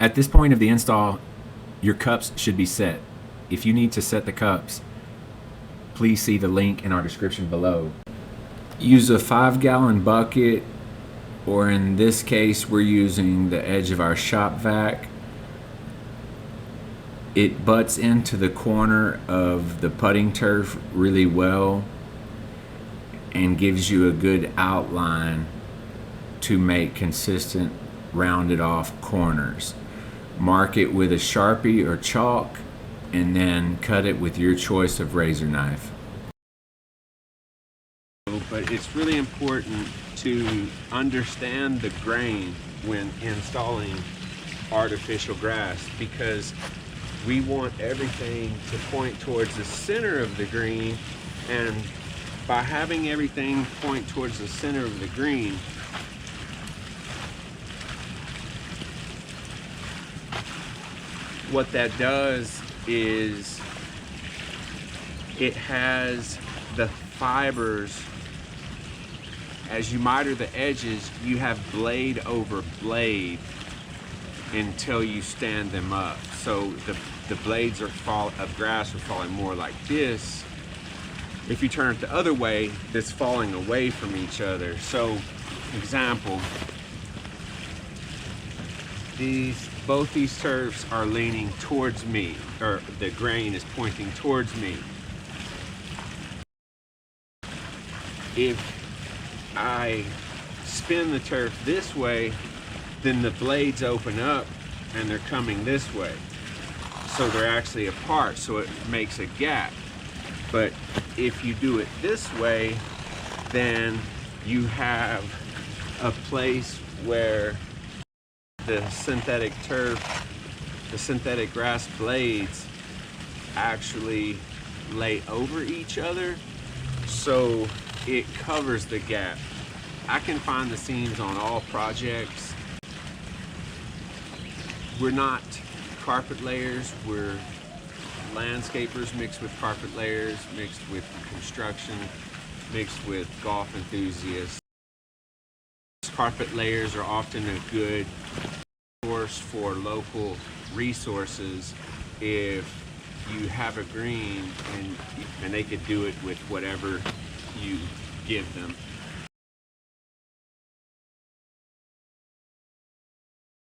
At this point of the install, your cups should be set. If you need to set the cups, please see the link in our description below. Use a 5-gallon bucket, or in this case we're using the edge of our shop vac. It butts into the corner of the putting turf really well and gives you a good outline to make consistent rounded off corners. Mark it with a Sharpie or chalk and then cut it with your choice of razor knife. But it's really important to understand the grain when installing artificial grass, because we want everything to point towards the center of the green, and by having everything point towards the center of the green, what that does is it has the fibers. As you miter the edges, you have blade over blade until you stand them up. So the blades of grass are falling more like this. If you turn it the other way, it's falling away from each other. So, example, both these turfs are leaning towards me, or the grain is pointing towards me. If I spin the turf this way, then the blades open up and they're coming this way. So they're actually apart, so it makes a gap. But if you do it this way, then you have a place where the synthetic turf, the synthetic grass blades actually lay over each other, so it covers the gap. I can find the seams on all projects. We're not carpet layers, we're landscapers mixed with carpet layers, mixed with construction, mixed with golf enthusiasts. Carpet layers are often a good source for local resources if you have a green and they could do it with whatever you give them.